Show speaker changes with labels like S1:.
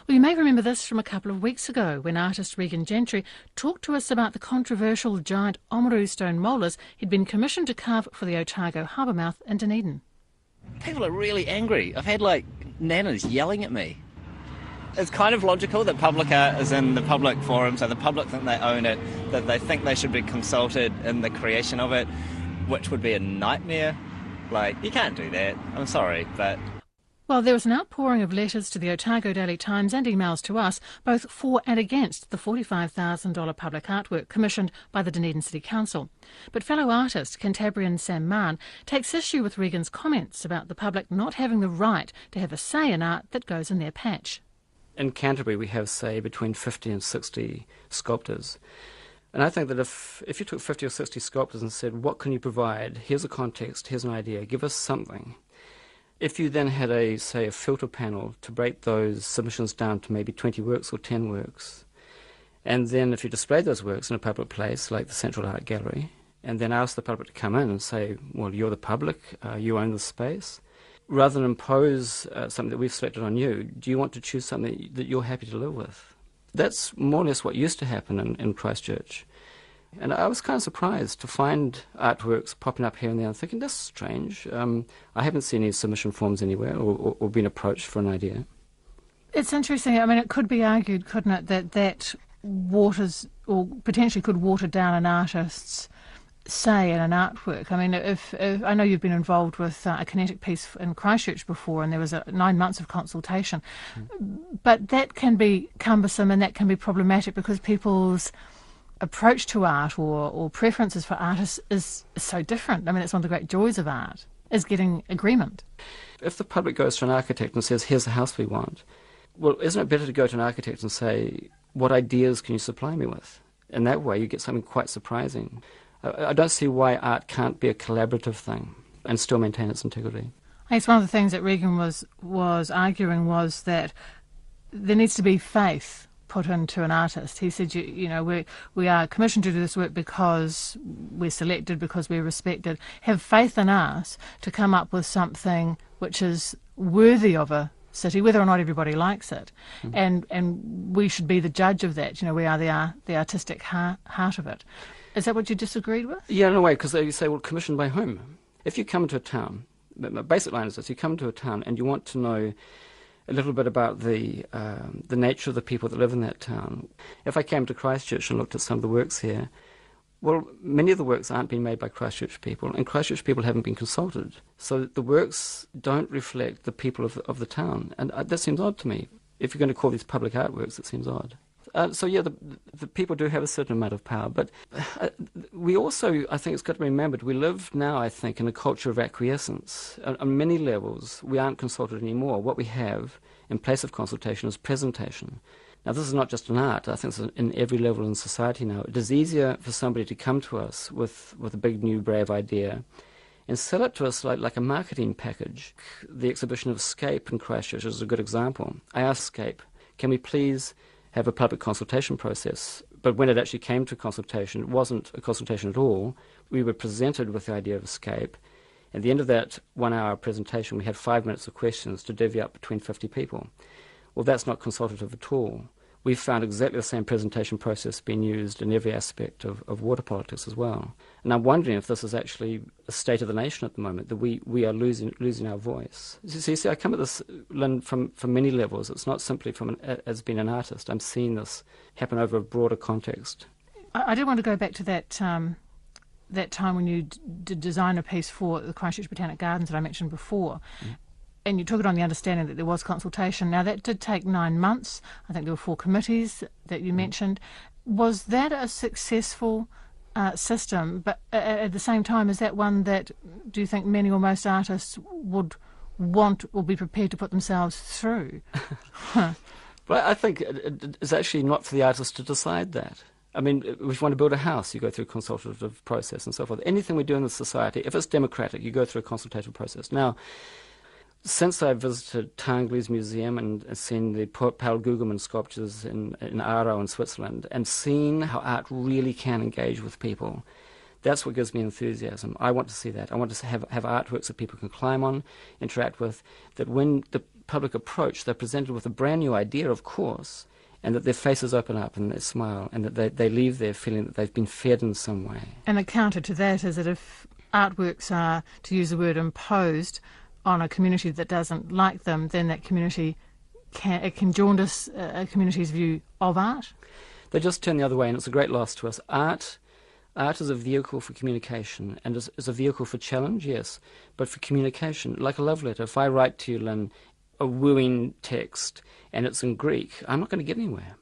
S1: Well, you may remember this from a couple of weeks ago when artist Regan Gentry talked to us about the controversial giant Oamaru stone molars he'd been commissioned to carve for the Otago harbour mouth in Dunedin.
S2: People are really angry. I've had, nanas yelling at me. It's kind of logical that public art is in the public forum, so the public think they own it, that they think they should be consulted in the creation of it, which would be a nightmare. You can't do that. I'm sorry, but...
S1: Well, there was an outpouring of letters to the Otago Daily Times and emails to us, both for and against the $45,000 public artwork commissioned by the Dunedin City Council. But fellow artist, Cantabrian Sam Mahon, takes issue with Regan's comments about the public not having the right to have a say in art that goes in their patch.
S3: In Canterbury we have, say, between 50 and 60 sculptors. And I think that if you took 50 or 60 sculptors and said, what can you provide? Here's a context, here's an idea, give us something. If you then had a filter panel to break those submissions down to maybe 20 works or 10 works, and then if you displayed those works in a public place like the Central Art Gallery, and then asked the public to come in and say, well, you're the public, you own the space, rather than impose something that we've selected on you, do you want to choose something that you're happy to live with? That's more or less what used to happen in Christchurch. And I was kind of surprised to find artworks popping up here and there and thinking, that's strange. I haven't seen any submission forms anywhere or been approached for an idea.
S1: It's interesting. I mean, it could be argued, couldn't it, that waters, or potentially could water down an artist's say in an artwork. I mean, if I know you've been involved with a kinetic piece in Christchurch before, and there was 9 months of consultation, but that can be cumbersome and that can be problematic because people's approach to art or preferences for art is so different. I mean, it's one of the great joys of art, is getting agreement.
S3: If the public goes to an architect and says, here's the house we want, well, isn't it better to go to an architect and say, what ideas can you supply me with? In that way, you get something quite surprising. I don't see why art can't be a collaborative thing and still maintain its integrity.
S1: I guess one of the things that Regan was arguing was that there needs to be faith put into an artist. He said, we are commissioned to do this work because we're selected, because we're respected. Have faith in us to come up with something which is worthy of a city, whether or not everybody likes it. And we should be the judge of that. We are the artistic heart of it. Is that what you disagreed with?
S3: Yeah, in a way, because you say, well, commissioned by whom? If you come to a town, the basic line is this, you come to a town and you want to know a little bit about the nature of the people that live in that town. If I came to Christchurch and looked at some of the works here, well, many of the works aren't being made by Christchurch people, and Christchurch people haven't been consulted. So the works don't reflect the people of the town, and that seems odd to me. If you're going to call these public artworks, it seems odd. The people do have a certain amount of power, but we also, I think it's got to be remembered, we live now, I think, in a culture of acquiescence. On many levels, we aren't consulted anymore. What we have in place of consultation is presentation. Now, this is not just in art. I think it's in every level in society now. It is easier for somebody to come to us with a big, new, brave idea and sell it to us like a marketing package. The exhibition of Scape in Christchurch is a good example. I asked Scape, can we please have a public consultation process? But when it actually came to consultation, it wasn't a consultation at all. We were presented with the idea of Escape. At the end of that 1 hour presentation, we had 5 minutes of questions to divvy up between 50 people. Well, that's not consultative at all. We've found exactly the same presentation process being used in every aspect of water politics as well. And I'm wondering if this is actually a state of the nation at the moment, that we are losing our voice. See, I come at this, Lynn, from many levels. It's not simply as being an artist. I'm seeing this happen over a broader context.
S1: I did want to go back to that time when you did design a piece for the Christchurch Botanic Gardens that I mentioned before. And you took it on the understanding that there was consultation. Now, that did take 9 months. I think there were 4 committees that you mentioned. Was that a successful system? But at the same time, is that one that, do you think many or most artists would want or be prepared to put themselves through?
S3: But I think it's actually not for the artist to decide that. I mean, if you want to build a house, you go through a consultative process and so forth. Anything we do in the society, if it's democratic, you go through a consultative process. Now, since I visited Tangley's Museum and seen the Paul Guggenheim sculptures in Aarau in Switzerland and seen how art really can engage with people, that's what gives me enthusiasm. I want to see that. I want to have artworks that people can climb on, interact with, that when the public approach, they're presented with a brand new idea, of course, and that their faces open up and they smile, and that they leave there feeling that they've been fed in some way.
S1: And the counter to that is that if artworks are, to use the word, imposed on a community that doesn't like them, then that community can jaundice a community's view of art.
S3: They just turn the other way, and it's a great loss to us. Art is a vehicle for communication, and is a vehicle for challenge, yes, but for communication, like a love letter. If I write to you, Lynn, a wooing text, and it's in Greek, I'm not going to get anywhere.